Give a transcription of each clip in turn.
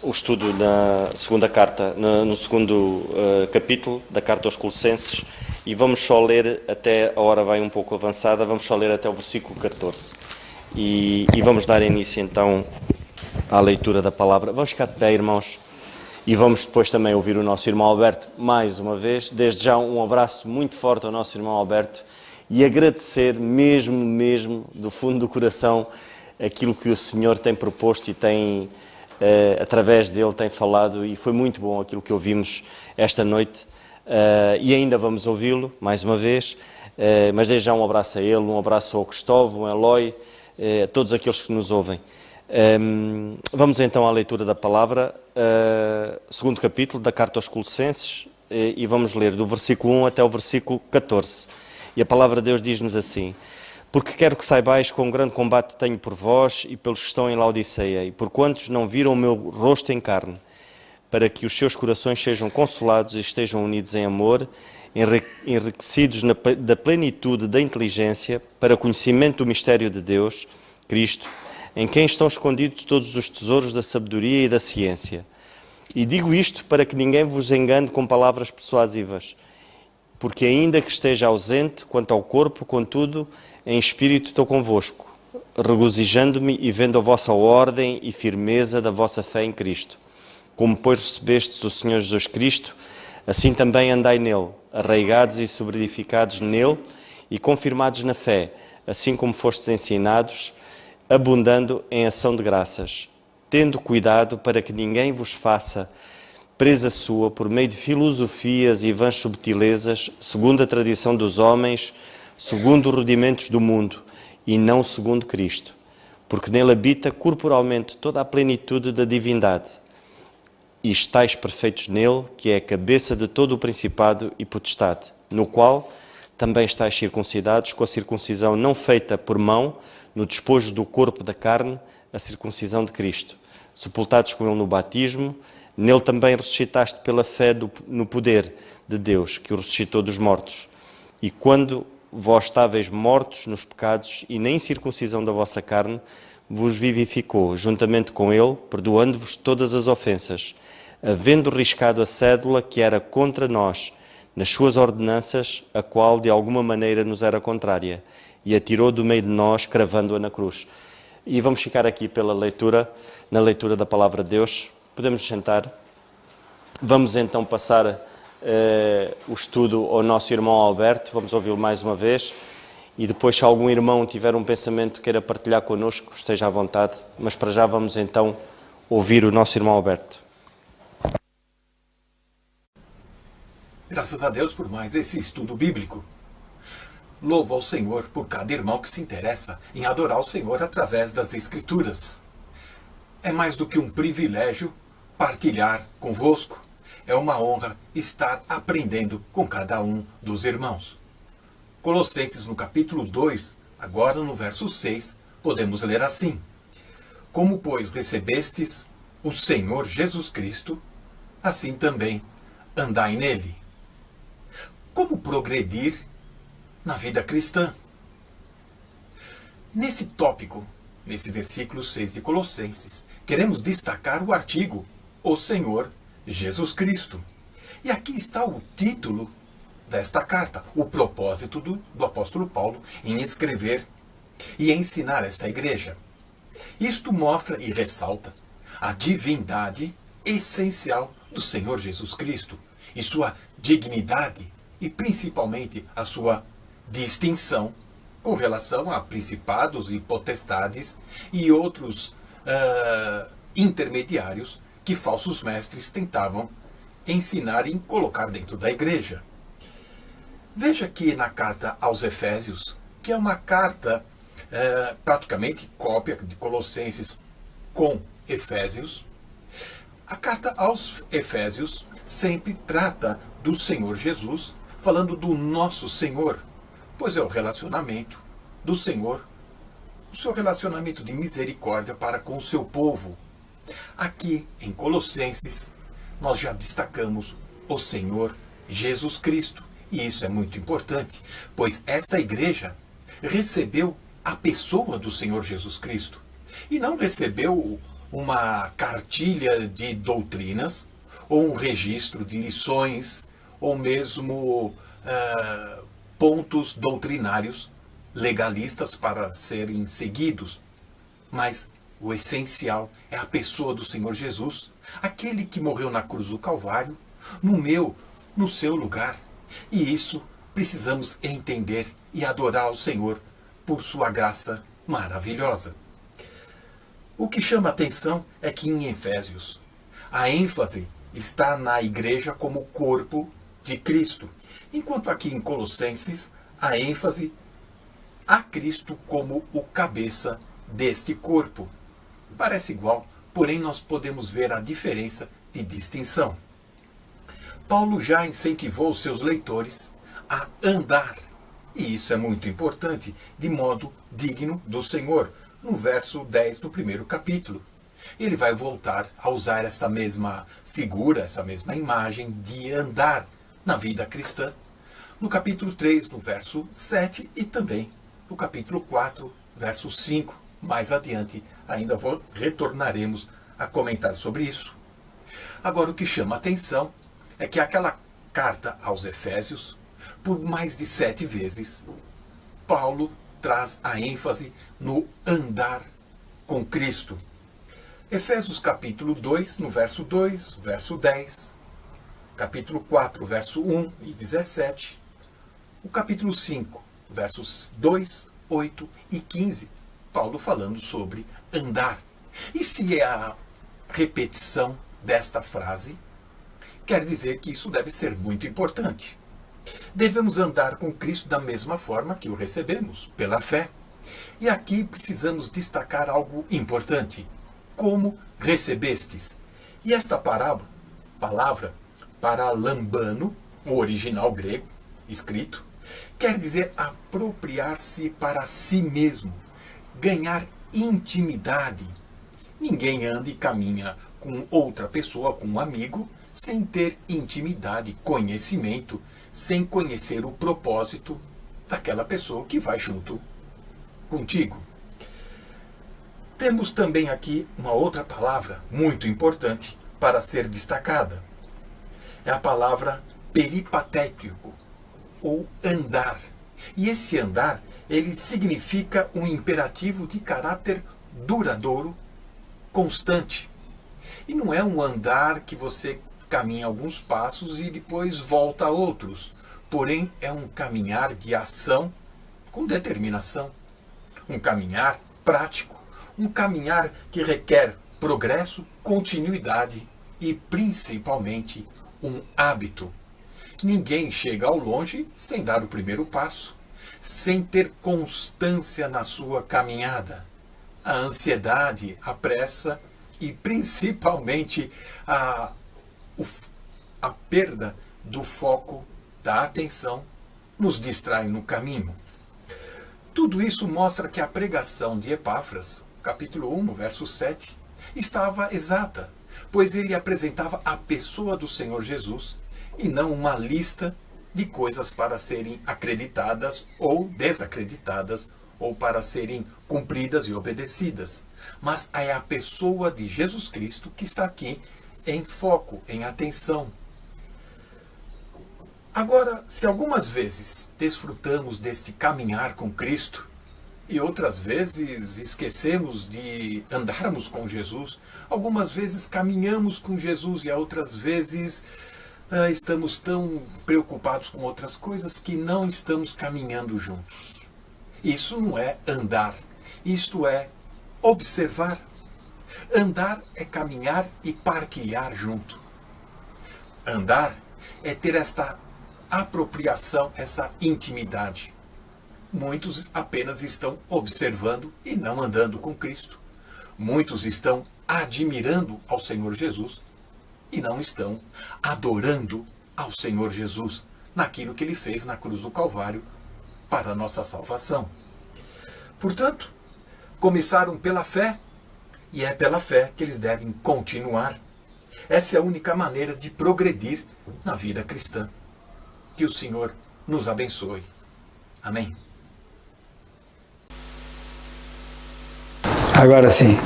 o estudo na segunda carta, no segundo capítulo da carta aos Colossenses, e vamos só ler até, a hora vai um pouco avançada, vamos só ler até o versículo 14. E vamos dar início então à leitura da palavra. Vamos ficar de pé, irmãos, e vamos depois também ouvir o nosso irmão Alberto mais uma vez. Desde já um abraço muito forte ao nosso irmão Alberto e agradecer mesmo do fundo do coração aquilo que o Senhor tem proposto e tem, através dele, tem falado, e foi muito bom aquilo que ouvimos esta noite, e ainda vamos ouvi-lo mais uma vez, mas desde já um abraço a ele, um abraço ao Cristóvão, ao Eloy, a todos aqueles que nos ouvem. Vamos então à leitura da palavra, segundo capítulo da carta aos Colossenses, e vamos ler do versículo 1 até o versículo 14. E a palavra de Deus diz-nos assim: porque quero que saibais quão grande combate tenho por vós e pelos que estão em Laodiceia, e por quantos não viram o meu rosto em carne, para que os seus corações sejam consolados e estejam unidos em amor, enriquecidos da plenitude da inteligência, para conhecimento do mistério de Deus, Cristo, em quem estão escondidos todos os tesouros da sabedoria e da ciência. E digo isto para que ninguém vos engane com palavras persuasivas, porque ainda que esteja ausente quanto ao corpo, contudo, em espírito estou convosco, regozijando-me e vendo a vossa ordem e firmeza da vossa fé em Cristo. Como, pois, recebestes o Senhor Jesus Cristo, assim também andai nele, arraigados e sobreedificados nele e confirmados na fé, assim como fostes ensinados, abundando em ação de graças, tendo cuidado para que ninguém vos faça presa sua por meio de filosofias e vãs subtilezas, segundo a tradição dos homens, segundo os rudimentos do mundo, e não segundo Cristo, porque nele habita corporalmente toda a plenitude da divindade. E estáis perfeitos nele, que é a cabeça de todo o principado e potestade, no qual também estáis circuncidados com a circuncisão não feita por mão, no despojo do corpo da carne, a circuncisão de Cristo, sepultados com ele no batismo, nele também ressuscitaste pela fé no poder de Deus, que o ressuscitou dos mortos. E quando vós estáveis mortos nos pecados e na incircuncisão da vossa carne, vos vivificou, juntamente com ele, perdoando-vos todas as ofensas, havendo riscado a cédula que era contra nós, nas suas ordenanças, a qual de alguma maneira nos era contrária, e a tirou do meio de nós, cravando-a na cruz. E vamos ficar aqui pela leitura, na leitura da palavra de Deus. Podemos sentar. Vamos então passar o estudo ao nosso irmão Alberto. Vamos ouvi-lo mais uma vez. E depois, se algum irmão tiver um pensamento que queira partilhar connosco, esteja à vontade. Mas para já vamos então ouvir o nosso irmão Alberto. Graças a Deus por mais esse estudo bíblico. Louvo ao Senhor por cada irmão que se interessa em adorar o Senhor através das Escrituras. É mais do que um privilégio partilhar convosco. É uma honra estar aprendendo com cada um dos irmãos. Colossenses, no capítulo 2, agora no verso 6, podemos ler assim: como, pois, recebestes o Senhor Jesus Cristo, assim também andai nele. Como progredir na vida cristã? Nesse tópico, nesse versículo 6 de Colossenses, queremos destacar o artigo O Senhor Jesus Cristo. E aqui está o título desta carta, o propósito do apóstolo Paulo em escrever e ensinar esta igreja. Isto mostra e ressalta a divindade essencial do Senhor Jesus Cristo e sua dignidade e principalmente a sua distinção com relação a principados e potestades e outros intermediários que falsos mestres tentavam ensinar e colocar dentro da igreja. Veja aqui na carta aos Efésios, que é uma carta praticamente cópia de Colossenses com Efésios. A carta aos Efésios sempre trata do Senhor Jesus, falando do nosso Senhor, pois é o relacionamento do Senhor, o seu relacionamento de misericórdia para com o seu povo. Aqui em Colossenses, nós já destacamos o Senhor Jesus Cristo. E isso é muito importante, pois esta igreja recebeu a pessoa do Senhor Jesus Cristo. E não recebeu uma cartilha de doutrinas, ou um registro de lições, ou mesmo pontos doutrinários legalistas para serem seguidos. Mas o essencial é a pessoa do Senhor Jesus, aquele que morreu na cruz do Calvário, no seu lugar. E isso precisamos entender e adorar ao Senhor por sua graça maravilhosa. O que chama atenção é que em Efésios, a ênfase está na igreja como corpo de Cristo, enquanto aqui em Colossenses, a ênfase a Cristo como o cabeça deste corpo. Parece igual, porém nós podemos ver a diferença de distinção. Paulo já incentivou seus leitores a andar, e isso é muito importante, de modo digno do Senhor, no verso 10 do primeiro capítulo. Ele vai voltar a usar essa mesma figura, essa mesma imagem de andar na vida cristã, no capítulo 3, no verso 7 e também no capítulo 4, verso 5. Mais adiante ainda retornaremos a comentar sobre isso. Agora, o que chama a atenção é que aquela carta aos Efésios, por mais de 7 vezes, Paulo traz a ênfase no andar com Cristo. Efésios capítulo 2, no verso 2, verso 10, capítulo 4, verso 1 e 17, o capítulo 5, versos 2, 8 e 15, Paulo falando sobre andar. E se é a repetição desta frase, quer dizer que isso deve ser muito importante. Devemos andar com Cristo da mesma forma que o recebemos, pela fé. E aqui precisamos destacar algo importante. Como recebestes? E esta palavra, paralambano, o original grego, escrito, quer dizer apropriar-se para si mesmo, ganhar intimidade. Ninguém anda e caminha com outra pessoa, com um amigo, sem ter intimidade, conhecimento, sem conhecer o propósito daquela pessoa que vai junto contigo. Temos também aqui uma outra palavra muito importante para ser destacada. É a palavra peripatético, ou andar. E esse andar, ele significa um imperativo de caráter duradouro, constante. E não é um andar que você caminha alguns passos e depois volta a outros. Porém, é um caminhar de ação com determinação. Um caminhar prático. Um caminhar que requer progresso, continuidade e, principalmente, um hábito. Ninguém chega ao longe sem dar o primeiro passo, sem ter constância na sua caminhada. A ansiedade, a pressa e, principalmente, a perda do foco, da atenção, nos distrai no caminho. Tudo isso mostra que a pregação de Epáfras, capítulo 1, verso 7, estava exata, pois ele apresentava a pessoa do Senhor Jesus e não uma lista de coisas para serem acreditadas ou desacreditadas ou para serem cumpridas e obedecidas. Mas é a pessoa de Jesus Cristo que está aqui em foco, em atenção. Agora, se algumas vezes desfrutamos deste caminhar com Cristo e outras vezes esquecemos de andarmos com Jesus, algumas vezes caminhamos com Jesus e outras vezes estamos tão preocupados com outras coisas que não estamos caminhando juntos. Isso não é andar, isto é observar. Andar é caminhar e partilhar junto. Andar é ter esta apropriação, essa intimidade. Muitos apenas estão observando e não andando com Cristo. Muitos estão admirando ao Senhor Jesus e não estão adorando ao Senhor Jesus naquilo que Ele fez na cruz do Calvário para a nossa salvação. Portanto, começaram pela fé e é pela fé que eles devem continuar. Essa é a única maneira de progredir na vida cristã. Que o Senhor nos abençoe. Amém. Agora sim.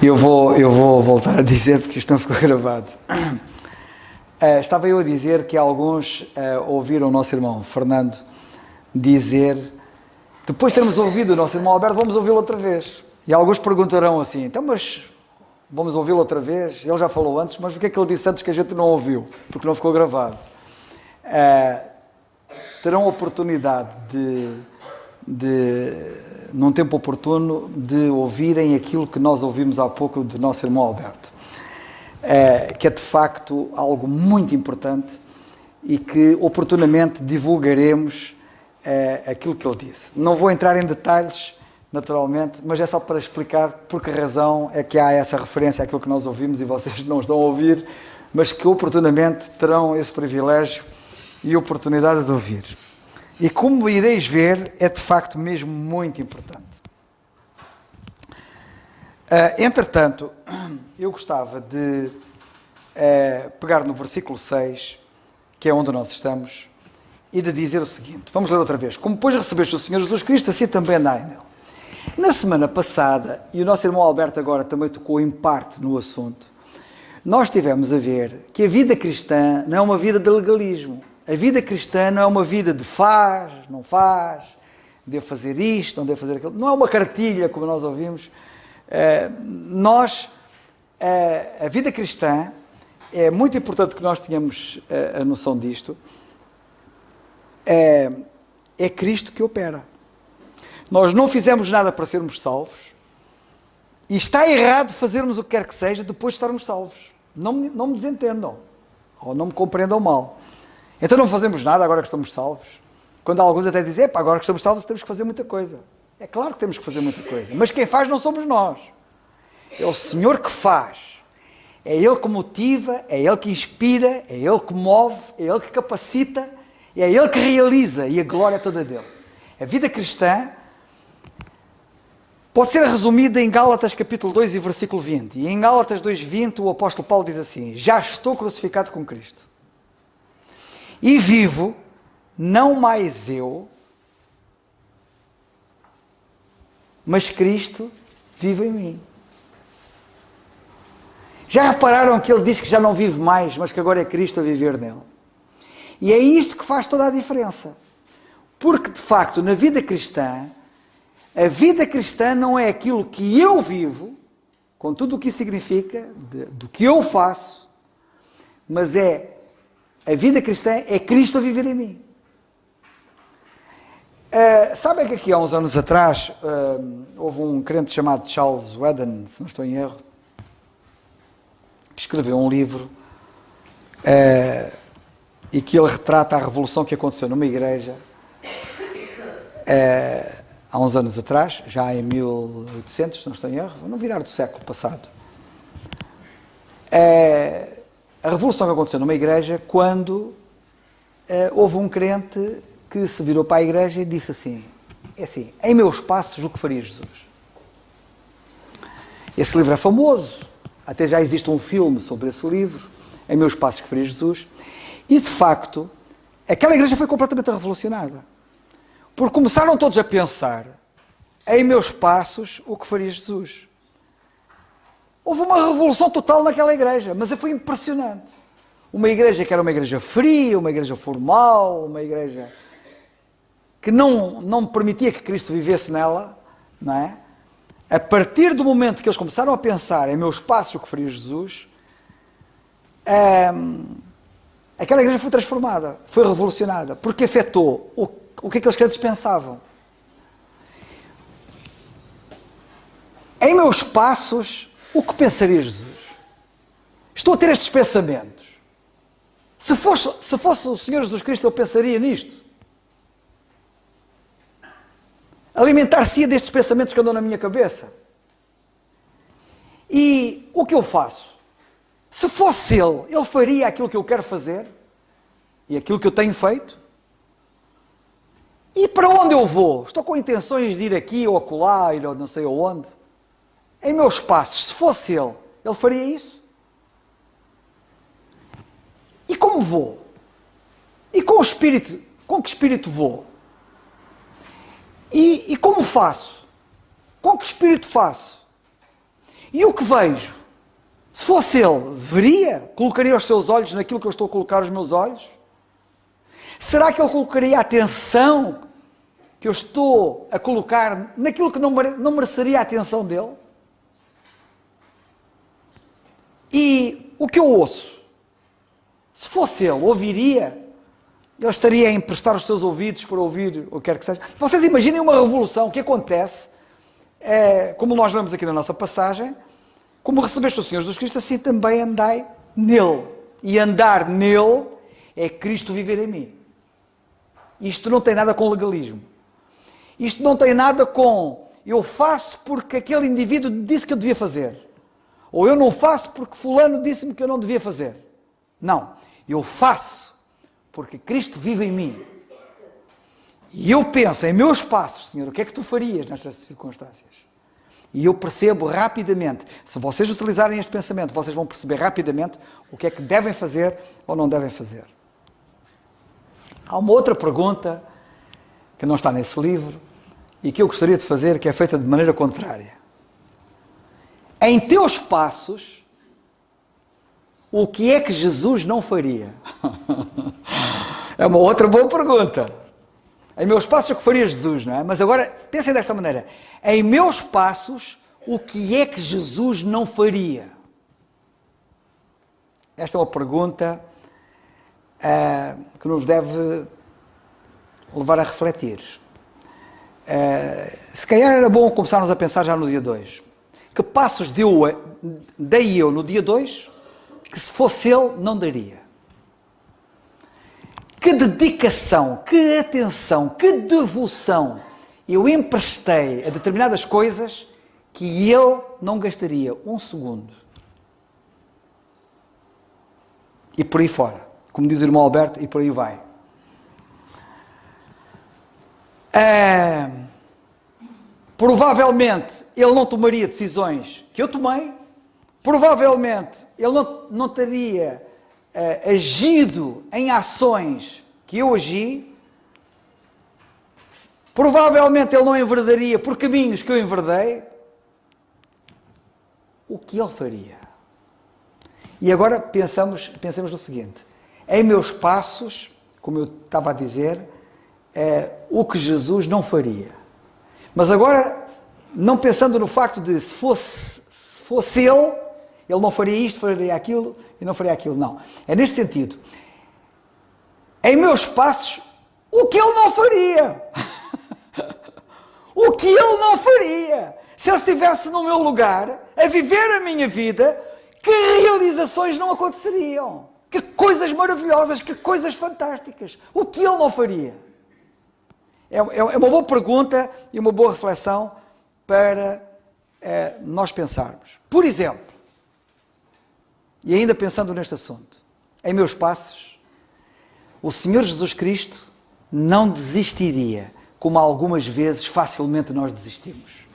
Eu vou voltar a dizer, porque isto não ficou gravado. Estava eu a dizer que alguns ouviram o nosso irmão Fernando dizer, depois de termos ouvido o nosso irmão Alberto, vamos ouvi-lo outra vez. E alguns perguntarão assim, então mas vamos ouvi-lo outra vez? Ele já falou antes, mas o que é que ele disse antes que a gente não ouviu? Porque não ficou gravado. Terão oportunidade num tempo oportuno, de ouvirem aquilo que nós ouvimos há pouco do nosso irmão Alberto, que é de facto algo muito importante e que oportunamente divulgaremos aquilo que ele disse. Não vou entrar em detalhes, naturalmente, mas é só para explicar por que razão é que há essa referência àquilo que nós ouvimos e vocês não estão a ouvir, mas que oportunamente terão esse privilégio e oportunidade de ouvir. E como ireis ver, é de facto mesmo muito importante. Entretanto, eu gostava de pegar no versículo 6, que é onde nós estamos, e de dizer o seguinte, vamos ler outra vez. Como depois recebeste o Senhor Jesus Cristo, assim também andai nele. Na semana passada, e o nosso irmão Alberto agora também tocou em parte no assunto, nós tivemos a ver que a vida cristã não é uma vida de legalismo. A vida cristã não é uma vida de faz, não faz, devo fazer isto, não devo fazer aquilo. Não é uma cartilha, como nós ouvimos. A vida cristã, é muito importante que nós tenhamos a noção disto, é Cristo que opera. Nós não fizemos nada para sermos salvos e está errado fazermos o que quer que seja depois de estarmos salvos. Não me desentendam ou não me compreendam mal. Então não fazemos nada agora que estamos salvos. Quando alguns até dizem, agora que estamos salvos temos que fazer muita coisa. É claro que temos que fazer muita coisa, mas quem faz não somos nós. É o Senhor que faz. É Ele que motiva, é Ele que inspira, é Ele que move, é Ele que capacita, é Ele que realiza e a glória é toda dele. A vida cristã pode ser resumida em Gálatas capítulo 2 e versículo 20. E em Gálatas 2:20 o apóstolo Paulo diz assim, já estou crucificado com Cristo. E vivo, não mais eu, mas Cristo vive em mim. Já repararam que ele diz que já não vive mais, mas que agora é Cristo a viver nele? E é isto que faz toda a diferença. Porque, de facto, na vida cristã, a vida cristã não é aquilo que eu vivo, com tudo o que isso significa, do que eu faço, mas a vida cristã é Cristo a viver em mim. Sabem que aqui há uns anos atrás houve um crente chamado Charles Weddon, se não estou em erro, que escreveu um livro e que ele retrata a revolução que aconteceu numa igreja há uns anos atrás, já em 1800, se não estou em erro, não virar do século passado. A revolução que aconteceu numa igreja quando houve um crente que se virou para a igreja e disse assim, em meus passos o que faria Jesus? Esse livro é famoso, até já existe um filme sobre esse livro, Em Meus Passos o que faria Jesus, e de facto, aquela igreja foi completamente revolucionada, porque começaram todos a pensar, em meus passos o que faria Jesus? Houve uma revolução total naquela igreja, mas foi impressionante. Uma igreja que era uma igreja fria, uma igreja formal, uma igreja que não permitia que Cristo vivesse nela, não é? A partir do momento que eles começaram a pensar em meus passos o que faria Jesus, aquela igreja foi transformada, foi revolucionada, porque afetou o que aqueles crentes pensavam. Em meus passos, o que pensaria Jesus? Estou a ter estes pensamentos. Se fosse o Senhor Jesus Cristo, ele pensaria nisto. Alimentar-se-ia destes pensamentos que andam na minha cabeça. E o que eu faço? Se fosse ele faria aquilo que eu quero fazer e aquilo que eu tenho feito. E para onde eu vou? Estou com intenções de ir aqui ou acolá, ir ou não sei aonde. Em meus passos, se fosse ele faria isso? E como vou? E com o Espírito, com que Espírito vou? E como faço? Com que Espírito faço? E o que vejo? Se fosse ele, veria? Colocaria os seus olhos naquilo que eu estou a colocar os meus olhos? Será que ele colocaria a atenção que eu estou a colocar naquilo que não mereceria a atenção dele? E o que eu ouço? Se fosse ele, ouviria? Ele estaria a emprestar os seus ouvidos para ouvir o que quer que seja? Vocês imaginem uma revolução que acontece, como nós vemos aqui na nossa passagem, como recebeste o Senhor Jesus Cristo, assim também andai nele. E andar nele é Cristo viver em mim. Isto não tem nada com legalismo. Isto não tem nada com eu faço porque aquele indivíduo disse que eu devia fazer. Ou eu não faço porque fulano disse-me que eu não devia fazer. Não. Eu faço porque Cristo vive em mim. E eu penso em meus passos, Senhor, o que é que tu farias nestas circunstâncias? E eu percebo rapidamente. Se vocês utilizarem este pensamento, vocês vão perceber rapidamente o que é que devem fazer ou não devem fazer. Há uma outra pergunta que não está nesse livro e que eu gostaria de fazer, que é feita de maneira contrária. Em teus passos, o que é que Jesus não faria? É uma outra boa pergunta. Em meus passos, o que faria Jesus, não é? Mas agora, pensem desta maneira. Em meus passos, o que é que Jesus não faria? Esta é uma pergunta que nos deve levar a refletir. Se calhar era bom começarmos a pensar já no dia 2. Que passos dei eu no dia 2 que se fosse ele não daria? Que dedicação, que atenção, que devoção eu emprestei a determinadas coisas que ele não gastaria um segundo. E por aí fora. Como diz o irmão Alberto, e por aí vai. Provavelmente ele não tomaria decisões que eu tomei. Provavelmente ele não teria agido em ações que eu agi. Provavelmente ele não enverdaria por caminhos que eu enverdei. O que ele faria? E agora pensemos no seguinte. Em meus passos, como eu estava a dizer, o que Jesus não faria. Mas agora, não pensando no facto de se fosse ele não faria isto, faria aquilo e não faria aquilo. Não. É neste sentido. Em meus passos, o que ele não faria? O que ele não faria? Se ele estivesse no meu lugar, a viver a minha vida, que realizações não aconteceriam? Que coisas maravilhosas, que coisas fantásticas. O que ele não faria? É uma boa pergunta e uma boa reflexão para nós pensarmos. Por exemplo, e ainda pensando neste assunto, em meus passos, o Senhor Jesus Cristo não desistiria, como algumas vezes facilmente nós desistimos.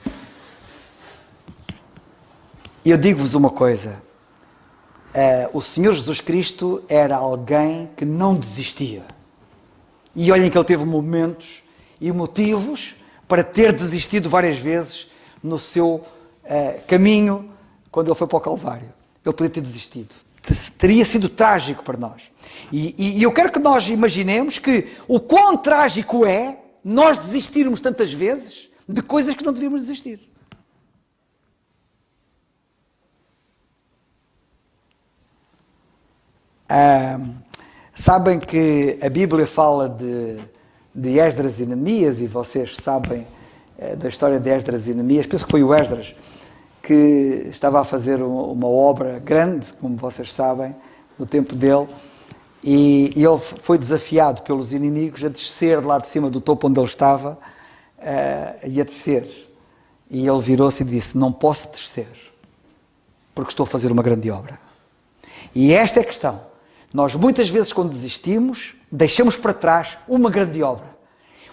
E eu digo-vos uma coisa, o Senhor Jesus Cristo era alguém que não desistia. E olhem que ele teve momentos e motivos para ter desistido várias vezes no seu caminho quando ele foi para o Calvário. Ele podia ter desistido. Teria sido trágico para nós. E eu quero que nós imaginemos que o quão trágico é nós desistirmos tantas vezes de coisas que não devíamos desistir. Sabem que a Bíblia fala de Esdras e Neemias, e vocês sabem da história de Esdras e Neemias. Penso que foi o Esdras que estava a fazer uma obra grande, como vocês sabem, no tempo dele, e ele foi desafiado pelos inimigos a descer lá de cima do topo onde ele estava, e a descer. E ele virou-se e disse: não posso descer, porque estou a fazer uma grande obra. E esta é a questão. Nós muitas vezes, quando desistimos, deixamos para trás uma grande obra.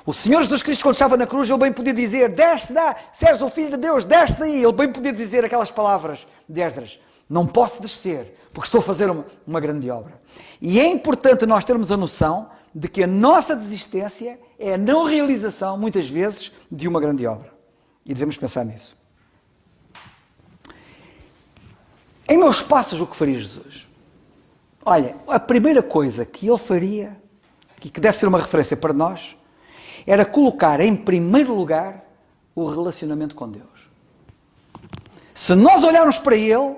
O Senhor Jesus Cristo, quando estava na cruz, ele bem podia dizer: desce daí, se és o Filho de Deus, desce daí. Ele bem podia dizer aquelas palavras de Esdras: não posso descer, porque estou a fazer uma grande obra. E é importante nós termos a noção de que a nossa desistência é a não realização, muitas vezes, de uma grande obra. E devemos pensar nisso. Em meus passos, o que faria Jesus? Olha, a primeira coisa que ele faria, e que deve ser uma referência para nós, era colocar em primeiro lugar o relacionamento com Deus. Se nós olharmos para ele,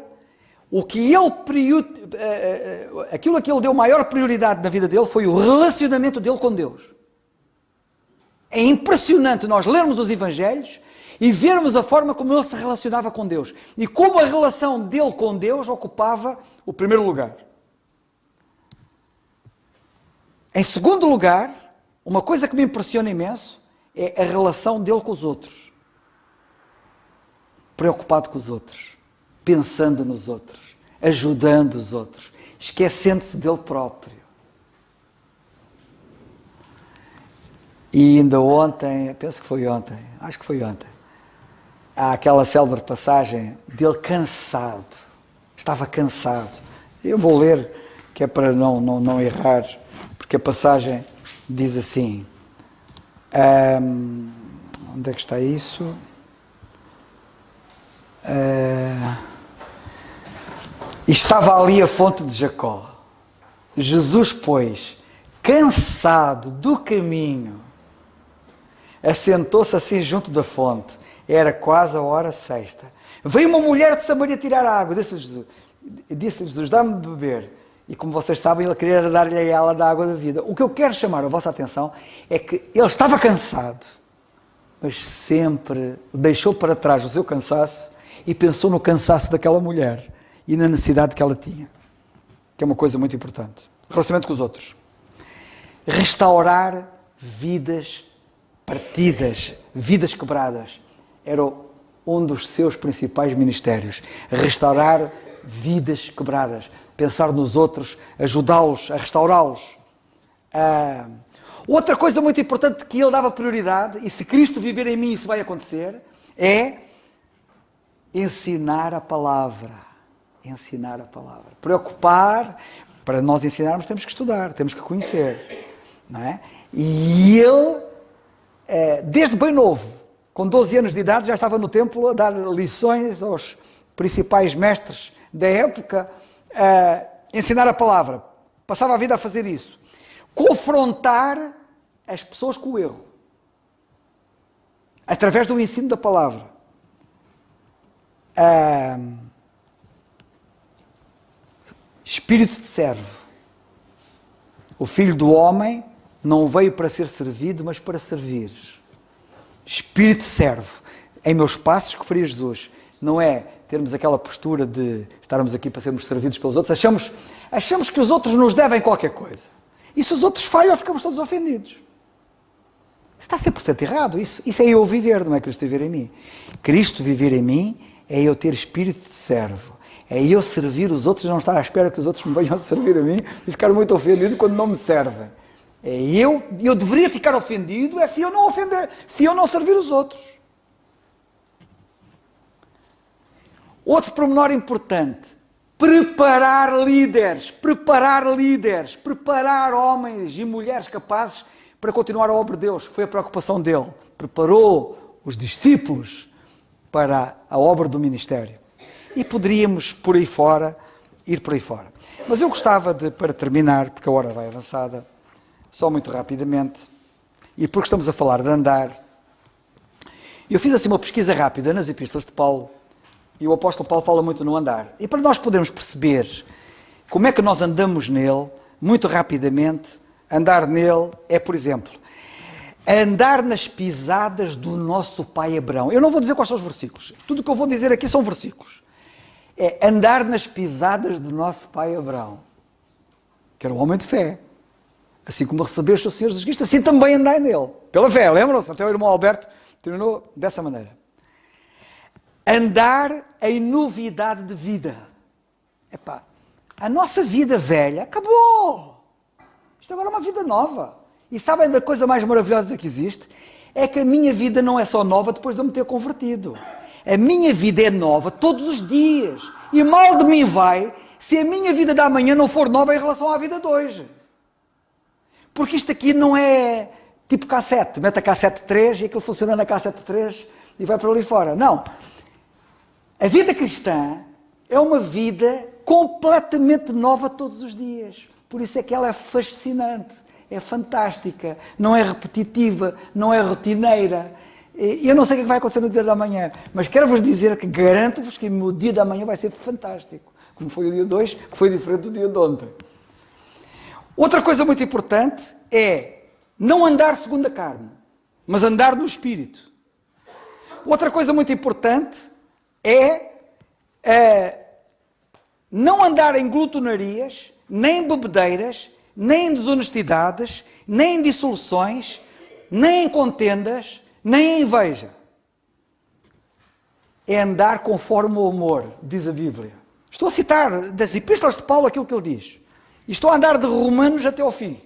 aquilo a que ele deu maior prioridade na vida dele foi o relacionamento dele com Deus. É impressionante nós lermos os Evangelhos e vermos a forma como ele se relacionava com Deus e como a relação dele com Deus ocupava o primeiro lugar. Em segundo lugar, uma coisa que me impressiona imenso é a relação dele com os outros. Preocupado com os outros, pensando nos outros, ajudando os outros, esquecendo-se dele próprio. E ainda ontem, penso que foi ontem, acho que foi ontem, há aquela célebre passagem dele cansado, estava cansado. Eu vou ler, que é para não errar, porque a passagem diz assim, onde é que está isso? Estava ali a fonte de Jacó. Jesus, pois, cansado do caminho, assentou-se assim junto da fonte. Era quase a hora sexta. Veio uma mulher de Samaria tirar água. Disse Jesus, dá-me de beber. E como vocês sabem, ele queria dar-lhe a ela da água da vida. O que eu quero chamar a vossa atenção é que ele estava cansado, mas sempre deixou para trás o seu cansaço e pensou no cansaço daquela mulher e na necessidade que ela tinha, que é uma coisa muito importante. Relacionamento com os outros. Restaurar vidas partidas, vidas quebradas. Era um dos seus principais ministérios. Restaurar vidas quebradas. Pensar nos outros, ajudá-los, a restaurá-los. Outra coisa muito importante que ele dava prioridade, e se Cristo viver em mim isso vai acontecer, é ensinar a palavra. Ensinar a palavra. Preocupar, para nós ensinarmos temos que estudar, temos que conhecer. Não é? E ele, desde bem novo, com 12 anos de idade, já estava no templo a dar lições aos principais mestres da época, ensinar a palavra. Passava a vida a fazer isso. Confrontar as pessoas com o erro. Através do ensino da palavra. Espírito de servo. O Filho do Homem não veio para ser servido, mas para servir. Espírito de servo. Em meus passos que faria Jesus. Não é termos aquela postura de estarmos aqui para sermos servidos pelos outros. Achamos que os outros nos devem qualquer coisa. E se os outros falham, ficamos todos ofendidos. Isso está 100% errado. Isso é eu viver, não é Cristo viver em mim. Cristo viver em mim é eu ter espírito de servo. É eu servir os outros e não estar à espera que os outros me venham servir a mim e ficar muito ofendido quando não me servem. Eu deveria ficar ofendido se eu não ofender, se eu não servir os outros. Outro pormenor importante, preparar líderes, preparar homens e mulheres capazes para continuar a obra de Deus. Foi a preocupação dele. Preparou os discípulos para a obra do ministério. E poderíamos ir por aí fora. Mas eu gostava de, para terminar, porque a hora vai avançada, só muito rapidamente, e porque estamos a falar de andar, eu fiz assim uma pesquisa rápida nas epístolas de Paulo, e o apóstolo Paulo fala muito no andar. E para nós podermos perceber como é que nós andamos nele, muito rapidamente, andar nele é, por exemplo, andar nas pisadas do nosso pai Abraão. Eu não vou dizer quais são os versículos. Tudo o que eu vou dizer aqui são versículos. É andar nas pisadas do nosso pai Abraão, que era um homem de fé. Assim como recebeste o Senhor Jesus Cristo, assim também andai nele. Pela fé, lembram-se? Até o irmão Alberto terminou dessa maneira. Andar em novidade de vida. Epá, a nossa vida velha acabou. Isto agora é uma vida nova. E sabem da coisa mais maravilhosa que existe? É que a minha vida não é só nova depois de eu me ter convertido. A minha vida é nova todos os dias. E mal de mim vai se a minha vida da amanhã não for nova em relação à vida de hoje. Porque isto aqui não é tipo cassete. Mete a cassete 3 e aquilo funciona na cassete 3 e vai para ali fora. Não. A vida cristã é uma vida completamente nova todos os dias. Por isso é que ela é fascinante, é fantástica, não é repetitiva, não é rotineira. Eu não sei o que vai acontecer no dia da manhã, mas quero-vos dizer que garanto-vos que o dia da manhã vai ser fantástico, como foi o dia de hoje, que foi diferente do dia de ontem. Outra coisa muito importante é não andar segundo a carne, mas andar no Espírito. Outra coisa muito importante é não andar em glutonarias, nem em bebedeiras, nem em desonestidades, nem em dissoluções, nem em contendas, nem em inveja. É andar conforme o amor, diz a Bíblia. Estou a citar das epístolas de Paulo aquilo que ele diz. E estou a andar de Romanos até ao fim.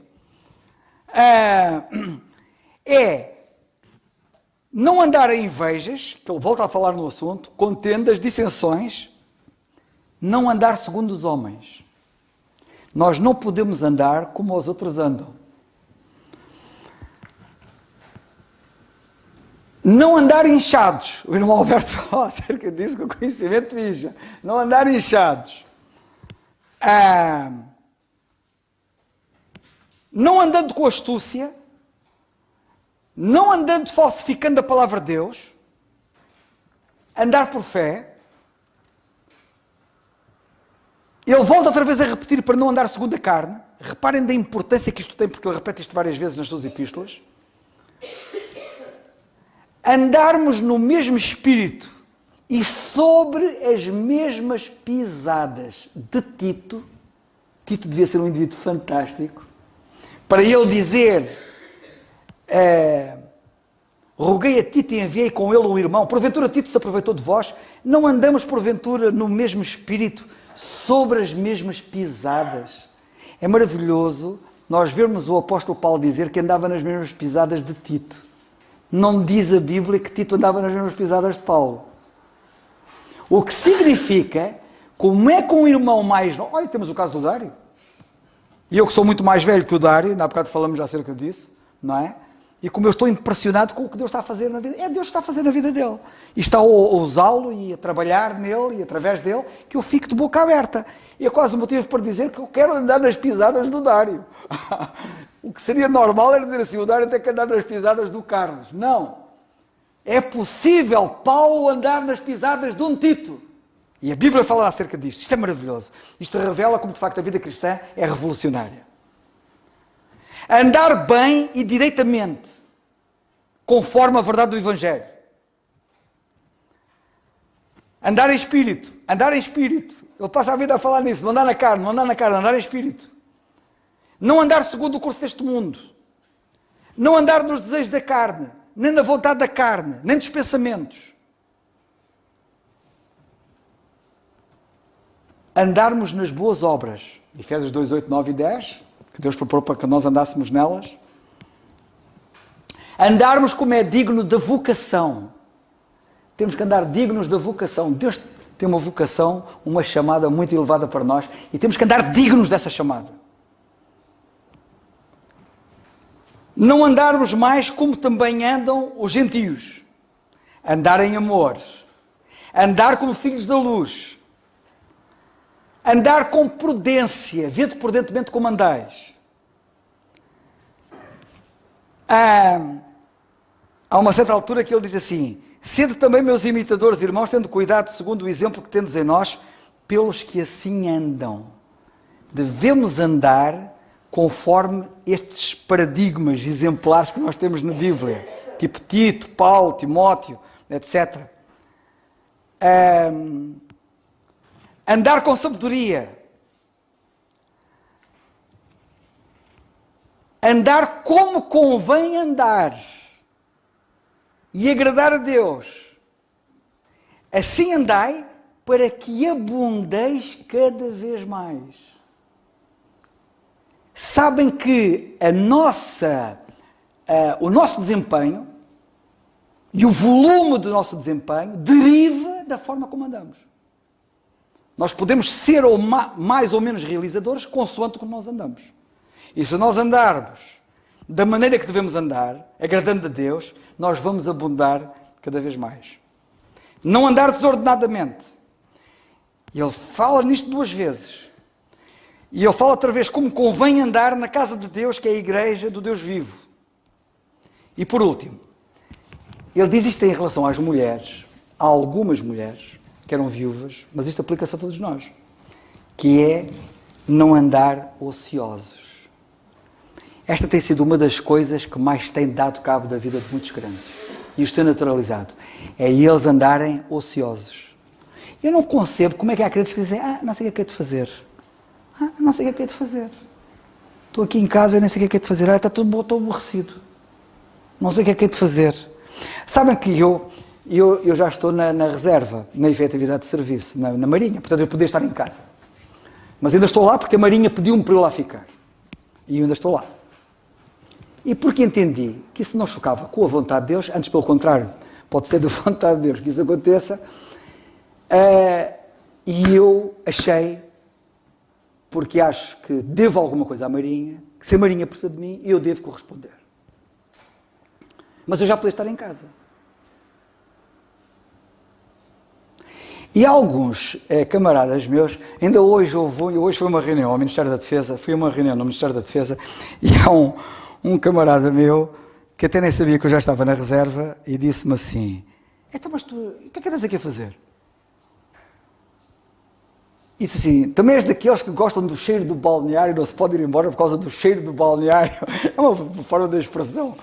Não andar em invejas, que ele volta a falar no assunto, contendas, dissensões, não andar segundo os homens. Nós não podemos andar como os outros andam. Não andar inchados. O irmão Alberto falou acerca disso com conhecimento incha. Não andar inchados. Não andando com astúcia. Não andando falsificando a palavra de Deus. Andar por fé. Ele volta outra vez a repetir para não andar segundo a carne. Reparem da importância que isto tem, porque ele repete isto várias vezes nas suas epístolas. Andarmos no mesmo espírito e sobre as mesmas pisadas de Tito. Tito devia ser um indivíduo fantástico. Para ele dizer, roguei a Tito e enviei com ele um irmão. Porventura Tito se aproveitou de vós. Não andamos porventura no mesmo espírito, sobre as mesmas pisadas. É maravilhoso nós vermos o apóstolo Paulo dizer que andava nas mesmas pisadas de Tito. Não diz a Bíblia que Tito andava nas mesmas pisadas de Paulo. O que significa, como é que um irmão mais novo... Olha, temos o caso do Dário. E eu que sou muito mais velho que o Dário, há bocado falamos já acerca disso, não é? E como eu estou impressionado com o que Deus está a fazer na vida... É Deus que está a fazer na vida dele. E está a usá-lo e a trabalhar nele e através dele, que eu fico de boca aberta. E é quase o motivo para dizer que eu quero andar nas pisadas do Dário. O que seria normal era dizer assim, o Dário tem que andar nas pisadas do Carlos. Não. É possível Paulo andar nas pisadas de um Tito. E a Bíblia fala acerca disto. Isto é maravilhoso. Isto revela como, de facto, a vida cristã é revolucionária. Andar bem e direitamente, conforme a verdade do Evangelho. Andar em espírito. Andar em espírito. Ele passa a vida a falar nisso. Não andar na carne, não andar na carne, andar em espírito. Não andar segundo o curso deste mundo. Não andar nos desejos da carne, nem na vontade da carne, nem dos pensamentos. Andarmos nas boas obras. Efésios 2, 8, 9 e 10, que Deus propôs para que nós andássemos nelas. Andarmos como é digno da vocação. Temos que andar dignos da vocação. Deus tem uma vocação, uma chamada muito elevada para nós, e temos que andar dignos dessa chamada. Não andarmos mais como também andam os gentios. Andar em amor. Andar como filhos da luz. Andar com prudência. Vede prudentemente como andais. Há uma certa altura que ele diz assim: sede também meus imitadores, irmãos, tendo cuidado segundo o exemplo que tendes em nós, pelos que assim andam. Devemos andar conforme estes paradigmas exemplares que nós temos na Bíblia, tipo Tito, Paulo, Timóteo, etc. Andar com sabedoria. Andar como convém andar. E agradar a Deus. Assim andai para que abundeis cada vez mais. Sabem que o nosso desempenho e o volume do nosso desempenho deriva da forma como andamos. Nós podemos ser mais ou menos realizadores consoante como nós andamos. E se nós andarmos da maneira que devemos andar, agradando a Deus, nós vamos abundar cada vez mais. Não andar desordenadamente. E ele fala nisto 2 vezes. E ele fala outra vez como convém andar na casa de Deus, que é a igreja do Deus vivo. E por último, ele diz isto em relação às mulheres, a algumas mulheres que eram viúvas, mas isto aplica-se a todos nós, que é não andar ociosos. Esta tem sido uma das coisas que mais tem dado cabo da vida de muitos crentes. E isto é naturalizado. É eles andarem ociosos. Eu não concebo como é que há crentes que dizem: não sei o que é de fazer. Não sei o que é de fazer. Estou aqui em casa e nem sei o que é de fazer. Está tudo estou aborrecido. Não sei o que é de fazer. Sabem que eu já estou na reserva, na efetividade de serviço, na Marinha. Portanto, eu podia estar em casa. Mas ainda estou lá porque a Marinha pediu-me para eu lá ficar. E eu ainda estou lá. E porque entendi que isso não chocava com a vontade de Deus, antes pelo contrário, pode ser da vontade de Deus que isso aconteça, e eu achei, porque acho que devo alguma coisa à Marinha, que se a Marinha precisa de mim, eu devo corresponder. Mas eu já podia estar em casa. E alguns camaradas meus, ainda hoje foi uma reunião ao Ministério da Defesa, fui a uma reunião no Ministério da Defesa, e há um camarada meu, que até nem sabia que eu já estava na reserva, e disse-me assim: então, mas tu, o que é que andas aqui a fazer? E disse assim: também és daqueles que gostam do cheiro do balneário, não se pode ir embora por causa do cheiro do balneário. É uma forma de expressão.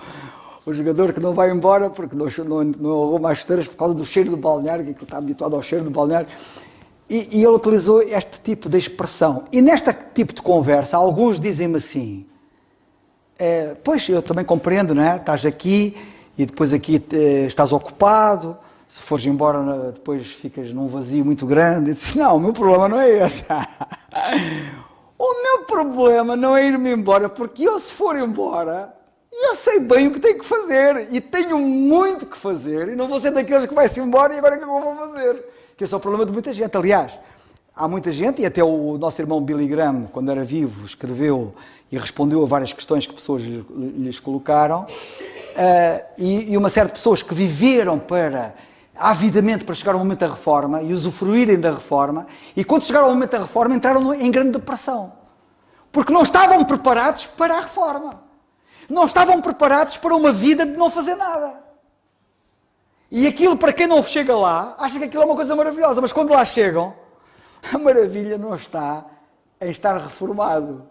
O jogador que não vai embora porque não arruma as chuteiras por causa do cheiro do balneário, que está habituado ao cheiro do balneário. E ele utilizou este tipo de expressão. E neste tipo de conversa, alguns dizem-me assim: pois, eu também compreendo, não é? Estás aqui e depois aqui estás ocupado, se fores embora depois ficas num vazio muito grande. E disse: não, o meu problema não é esse. O meu problema não é ir-me embora, porque eu, se for embora, eu sei bem o que tenho que fazer e tenho muito que fazer, e não vou ser daqueles que vai-se embora e agora o que é que eu vou fazer? Que esse é o problema de muita gente. Aliás, há muita gente, e até o nosso irmão Billy Graham, quando era vivo, escreveu e respondeu a várias questões que pessoas lhes colocaram, e uma série de pessoas que viveram avidamente para chegar ao momento da reforma e usufruírem da reforma, e quando chegaram ao momento da reforma entraram em grande depressão, porque não estavam preparados para a reforma. Não estavam preparados para uma vida de não fazer nada. E aquilo, para quem não chega lá, acha que aquilo é uma coisa maravilhosa, mas quando lá chegam, a maravilha não está em estar reformado.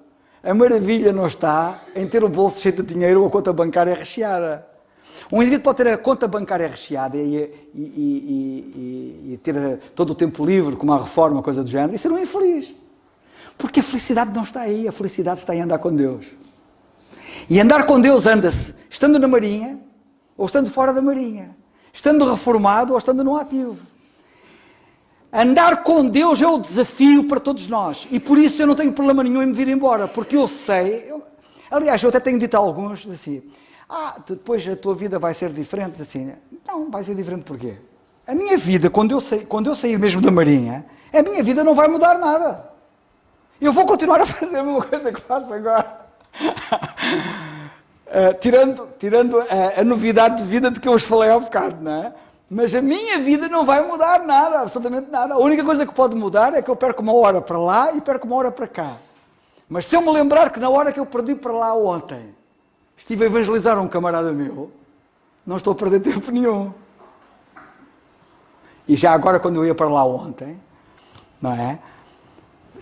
A maravilha não está em ter o bolso cheio de dinheiro ou a conta bancária recheada. Um indivíduo pode ter a conta bancária recheada e ter todo o tempo livre, como a reforma, coisa do género, e ser um infeliz. Porque a felicidade não está aí, a felicidade está em andar com Deus. E andar com Deus anda-se estando na Marinha ou estando fora da Marinha, estando reformado ou estando no ativo. Andar com Deus é o desafio para todos nós, e por isso eu não tenho problema nenhum em me vir embora, porque eu sei, aliás, eu até tenho dito a alguns assim: depois a tua vida vai ser diferente. Assim, não, vai ser diferente porquê? A minha vida, quando eu sair mesmo da Marinha, a minha vida não vai mudar nada. Eu vou continuar a fazer a mesma coisa que faço agora. Tirando a novidade de vida de que eu vos falei há bocado, não é? Mas a minha vida não vai mudar nada, absolutamente nada. A única coisa que pode mudar é que eu perco uma hora para lá e perco uma hora para cá. Mas se eu me lembrar que na hora que eu perdi para lá ontem, estive a evangelizar um camarada meu, não estou a perder tempo nenhum. E já agora, quando eu ia para lá ontem, não é?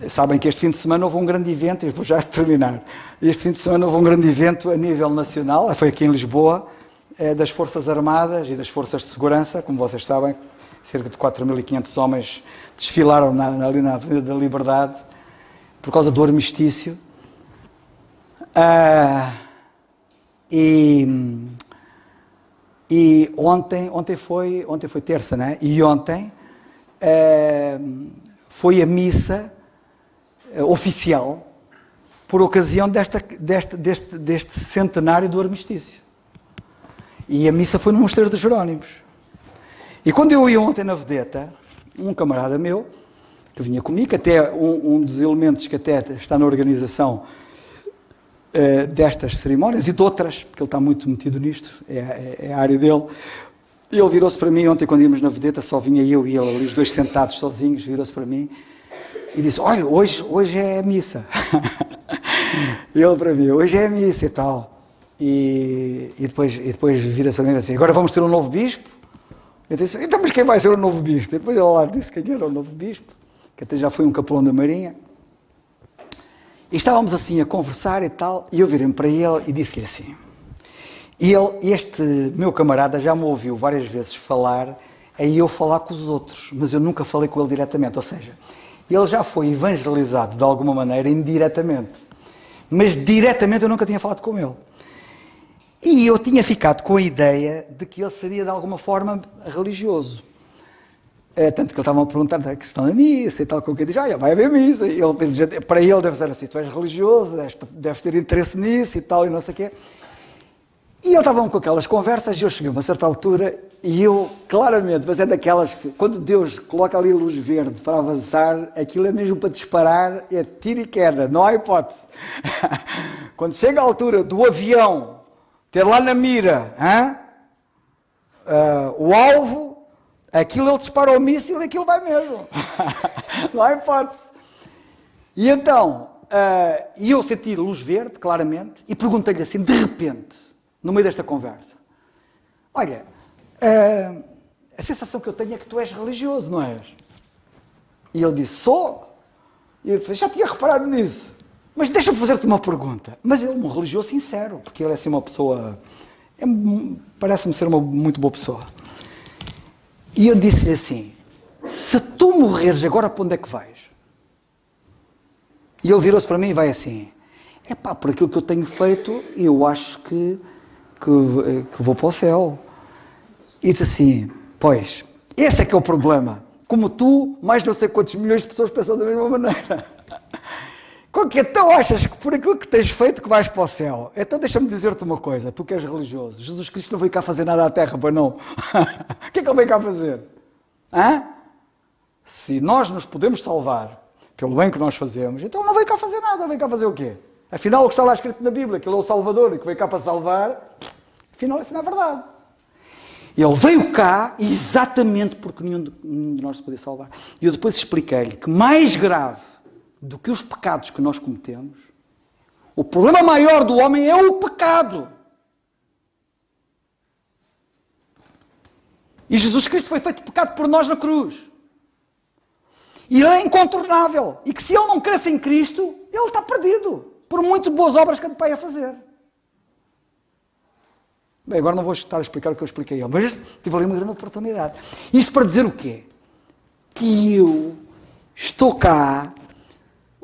Sabem que este fim de semana houve um grande evento, e vou já terminar. Este fim de semana houve um grande evento a nível nacional, foi aqui em Lisboa, das Forças Armadas e das Forças de Segurança, como vocês sabem, cerca de 4.500 homens desfilaram ali na Avenida da Liberdade por causa do armistício. E ontem foi terça, né? E ontem foi a missa oficial por ocasião deste centenário do armistício. E a missa foi no Mosteiro dos Jerónimos. E quando eu ia ontem na vedeta, um camarada meu, que vinha comigo, até um dos elementos que até está na organização destas cerimónias e de outras, porque ele está muito metido nisto, é a área dele, E ele virou-se para mim, ontem quando íamos na vedeta, só vinha eu e ele ali, os dois sentados sozinhos, virou-se para mim e disse, olha, hoje é missa. E ele para mim, hoje é missa e tal. E depois vira-se para mim assim, agora vamos ter um novo bispo? Eu disse, então mas quem vai ser o novo bispo? E depois ele lá disse quem era o novo bispo, que até já foi um capelão da Marinha. E estávamos assim a conversar e tal, e eu virei-me para ele e disse-lhe assim, este meu camarada já me ouviu várias vezes falar, aí eu falar com os outros, mas eu nunca falei com ele diretamente, ou seja, ele já foi evangelizado de alguma maneira indiretamente, mas diretamente eu nunca tinha falado com ele. E eu tinha ficado com a ideia de que ele seria de alguma forma religioso. Tanto que ele estava a perguntar da questão da missa e tal, com quem diz, vai haver missa. E ele, para ele deve ser assim, tu és religioso, deves ter interesse nisso e tal, e não sei o quê. E ele estava com aquelas conversas e eu cheguei a uma certa altura e eu, claramente, mas é daquelas que, quando Deus coloca ali a luz verde para avançar, aquilo é mesmo para disparar, é tiro e queda, não há hipótese. Quando chega a altura do avião, ter lá na mira, o alvo, aquilo ele dispara o míssil e aquilo vai mesmo. Não há hipótese. E então, eu senti luz verde, claramente, e perguntei-lhe assim, de repente, no meio desta conversa, olha, a sensação que eu tenho é que tu és religioso, não és? E ele disse, sou. E eu já tinha reparado nisso. Mas deixa-me fazer-te uma pergunta. Mas ele é um religioso sincero, porque ele é assim uma pessoa, parece-me ser uma muito boa pessoa. E eu disse-lhe assim, se tu morreres agora, para onde é que vais? E ele virou-se para mim e vai assim, por aquilo que eu tenho feito, eu acho que vou para o céu. E disse assim, pois, esse é que é o problema. Como tu, mais não sei quantos milhões de pessoas pensam da mesma maneira. Então achas que por aquilo que tens feito que vais para o céu? Então deixa-me dizer-te uma coisa, tu que és religioso, Jesus Cristo não veio cá fazer nada à terra, pois não? O que é que ele veio cá fazer? Se nós nos podemos salvar pelo bem que nós fazemos, então não veio cá fazer nada, veio cá fazer o quê? Afinal, o que está lá escrito na Bíblia, que ele é o Salvador e que veio cá para salvar, afinal isso não é verdade. Ele veio cá exatamente porque nenhum de nós se podia salvar. E eu depois expliquei-lhe que mais grave do que os pecados que nós cometemos, o problema maior do homem é o pecado. E Jesus Cristo foi feito pecado por nós na cruz. E ele é incontornável. E que se ele não cresce em Cristo, ele está perdido. Por muito boas obras que ande para aí a fazer. Bem, agora não vou estar a explicar o que eu expliquei a ele, mas tive ali uma grande oportunidade. Isto para dizer o quê? Que eu estou cá,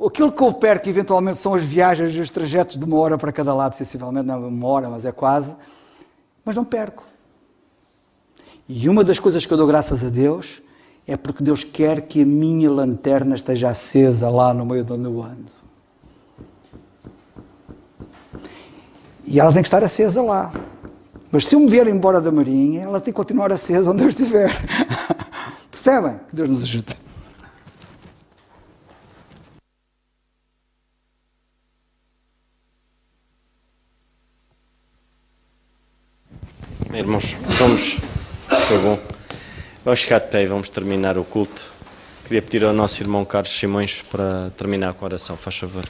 aquilo que eu perco eventualmente são as viagens e os trajetos de 1 hora para cada lado, sensivelmente, não é 1 hora, mas é quase, mas não perco. E uma das coisas que eu dou graças a Deus é porque Deus quer que a minha lanterna esteja acesa lá no meio de onde eu ando. E ela tem que estar acesa lá. Mas se eu me vier embora da Marinha, ela tem que continuar acesa onde eu estiver. Percebem? Que Deus nos ajude. Irmãos, foi bom. Vamos ficar de pé e vamos terminar o culto. Queria pedir ao nosso irmão Carlos Simões para terminar com a oração, faz favor.